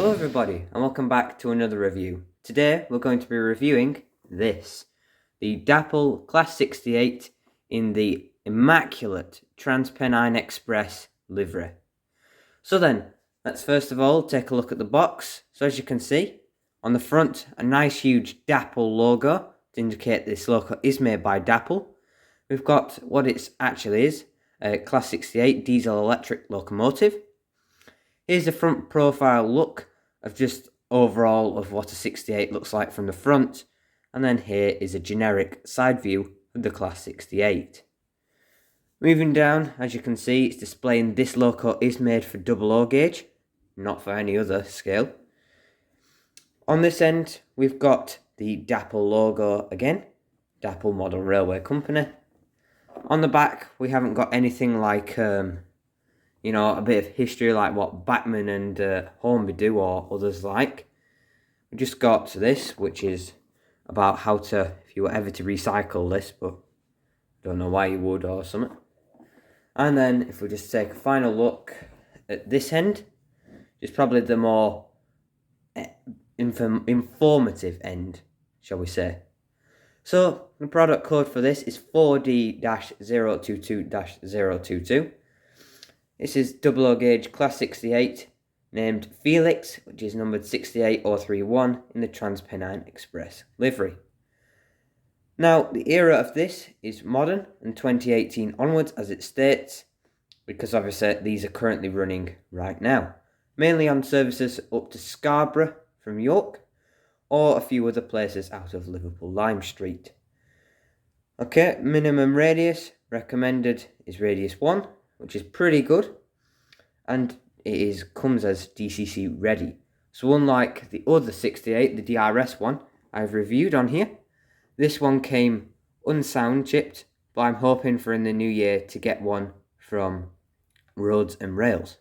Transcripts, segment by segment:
Hello everybody and welcome back to another review. Today we're going to be reviewing this, the Dapol Class 68 in the immaculate TransPennine Express livery. So then, let's first of all take a look at the box. So as you can see, on the front a nice huge Dapol logo to indicate this logo is made by Dapol. We've got what it actually is, a Class 68 diesel electric locomotive. Here's the front profile look of just overall of what a 68 looks like from the front, and then here is a generic side view of the Class 68. Moving down, as you can see, it's displaying this loco is made for 00 gauge, not for any other scale. On this end, we've got the Dapol logo again, Dapol Model Railway Company. On the back, we haven't got anything like a bit of history like what Bachmann and Hornby do or others like. We just got to this, which is about how to, if you were ever to recycle this, but don't know why you would or something. And then if we just take a final look at this end, it's probably the more informative end, shall we say. So the product code for this is 4D-022-022. This is 00 gauge Class 68, named Felix, which is numbered 68031 in the TransPennine Express livery. Now, the era of this is modern and 2018 onwards, as it states, because obviously these are currently running right now, mainly on services up to Scarborough from York, or a few other places out of Liverpool Lime Street. Okay, minimum radius recommended is radius 1, which is pretty good, and it comes as DCC ready. So unlike the other 68, the DRS one I've reviewed on here, this one came unsound chipped, but I'm hoping for in the new year to get one from Roads and Rails.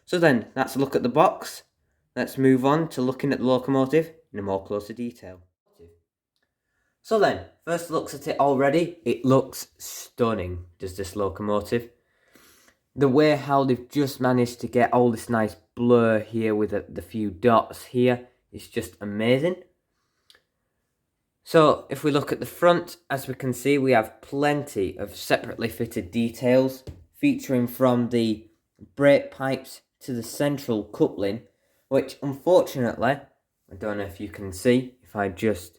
So then, that's a look at the box. Let's move on to looking at the locomotive in a more closer detail. So then, first looks at it already, it looks stunning, does this locomotive. The way how they've just managed to get all this nice blur here with the few dots here is just amazing. So if we look at the front, as we can see, we have plenty of separately fitted details featuring from the brake pipes to the central coupling, which unfortunately, I don't know if you can see, if I just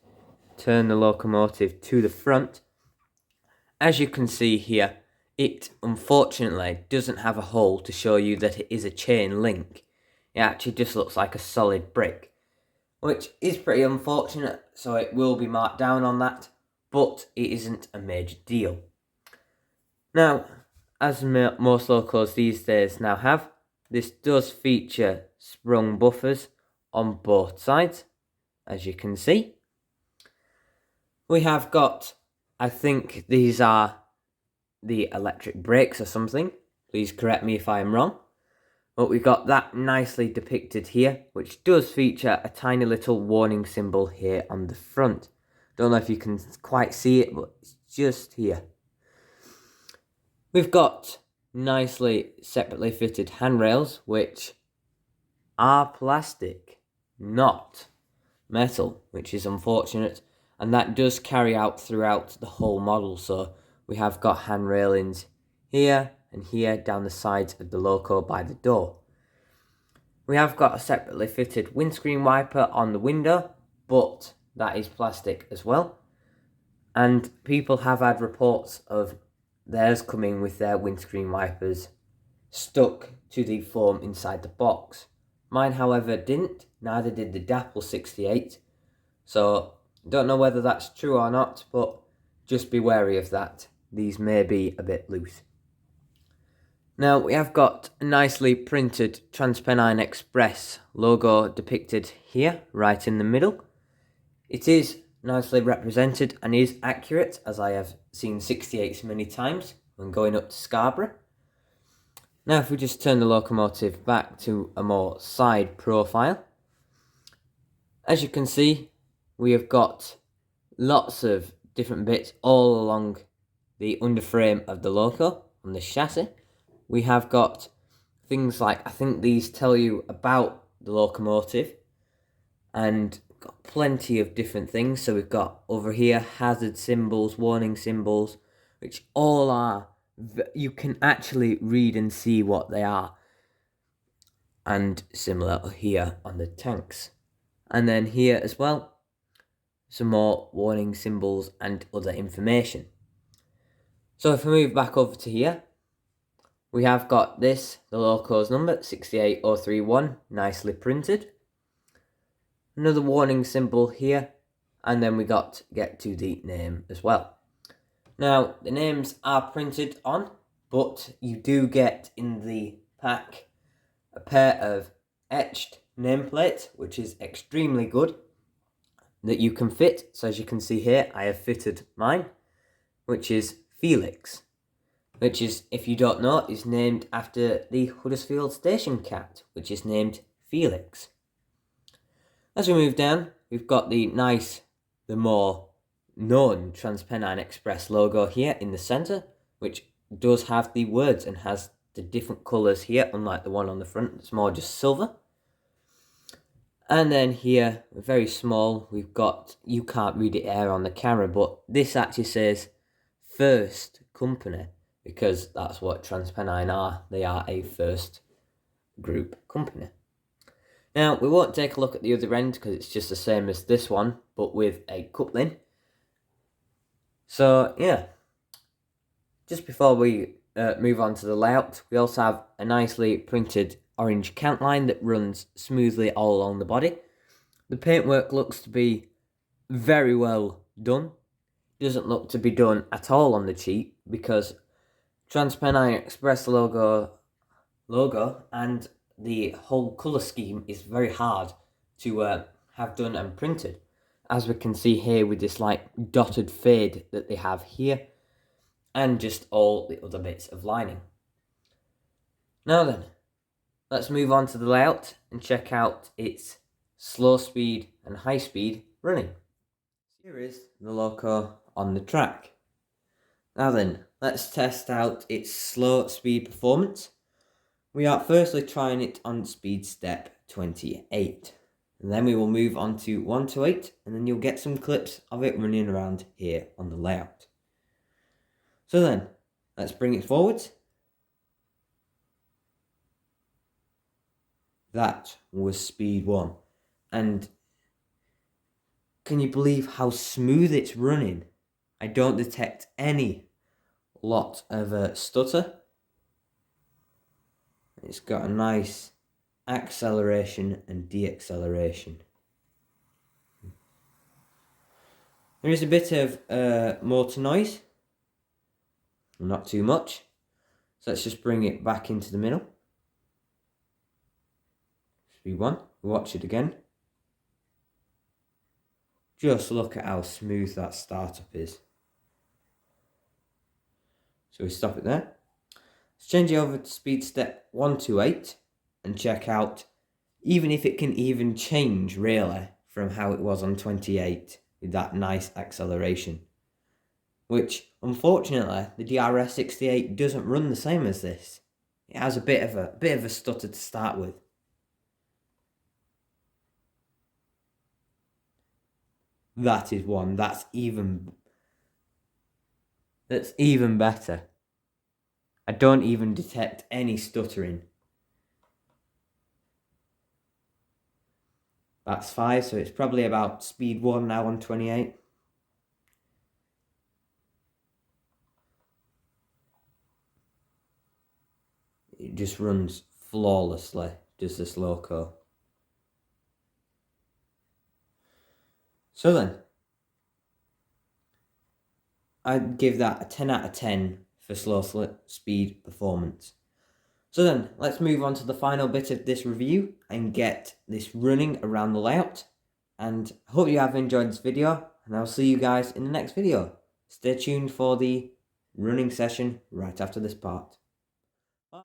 turn the locomotive to the front, as you can see here, it unfortunately doesn't have a hole to show you that it is a chain link. It actually just looks like a solid brick, which is pretty unfortunate, so it will be marked down on that, but it isn't a major deal. Now, as most locos these days now have, this does feature sprung buffers on both sides, as you can see. We have got, I think these are the electric brakes or something, please correct me if I am wrong, but we've got that nicely depicted here, which does feature a tiny little warning symbol here on the front. Don't know if you can quite see it, but it's just here. We've got nicely separately fitted handrails, which are plastic, not metal, which is unfortunate, and that does carry out throughout the whole model. So we have got hand railings here and here down the sides of the loco by the door. We have got a separately fitted windscreen wiper on the window, but that is plastic as well. And people have had reports of theirs coming with their windscreen wipers stuck to the foam inside the box. Mine, however, didn't, neither did the Dapol 68. So, don't know whether that's true or not, but just be wary of that. These may be a bit loose. Now, we have got a nicely printed TransPennine Express logo depicted here, right in the middle. It is nicely represented and is accurate, as I have seen 68s many times when going up to Scarborough. Now, if we just turn the locomotive back to a more side profile, as you can see, we have got lots of different bits all along the underframe of the loco on the chassis. We have got things like, I think these tell you about the locomotive, and got plenty of different things. So we've got over here hazard symbols, warning symbols, which all are, you can actually read and see what they are. And similar here on the tanks. And then here as well, some more warning symbols and other information. So if we move back over to here, we have got this, the loco's number, 68031, nicely printed. Another warning symbol here, and then we got to get to the name as well. Now, the names are printed on, but you do get in the pack a pair of etched nameplates, which is extremely good, that you can fit. So as you can see here, I have fitted mine, which is Felix, which is, if you don't know, is named after the Huddersfield station cat, which is named Felix. As we move down, we've got the more known TransPennine Express logo here in the centre, which does have the words and has the different colours here, unlike the one on the front, it's more just silver. And then here, very small, we've got, you can't read it here on the camera, but this actually says First Company, because that's what TransPennine are. They are a first group company. Now, we won't take a look at the other end because it's just the same as this one, but with a coupling. So, yeah. Just before we move on to the layout, we also have a nicely printed orange count line that runs smoothly all along the body. The paintwork looks to be very well done. It doesn't look to be done at all on the cheap, because TransPennine Express logo and the whole colour scheme is very hard to have done and printed, as we can see here with this like dotted fade that they have here, and just all the other bits of lining. Now then, let's move on to the layout and check out its slow speed and high speed running. Here is the loco on the track. Now then, let's test out its slow speed performance. We are firstly trying it on speed step 28, and then we will move on to 1 to 8, and then you'll get some clips of it running around here on the layout. So then, let's bring it forward. That was speed 1, and can you believe how smooth it's running? I don't detect any lot of stutter. It's got a nice acceleration and deacceleration. There is a bit of motor noise, not too much. So let's just bring it back into the middle. Speed 1, watch it again. Just look at how smooth that startup is. So we stop it there. Let's change it over to speed step 1 to 8 and check out, even if it can even change really from how it was on 28 with that nice acceleration. Which, unfortunately, the DRS68 doesn't run the same as this. It has a bit of a stutter to start with. That is one. That's even better. I don't even detect any stuttering. That's 5, so it's probably about speed 1 now on 28. It just runs flawlessly, does this loco. So then, I'd give that a 10 out of 10 for slow speed performance. So then, let's move on to the final bit of this review and get this running around the layout. And I hope you have enjoyed this video, and I'll see you guys in the next video. Stay tuned for the running session right after this part. Bye.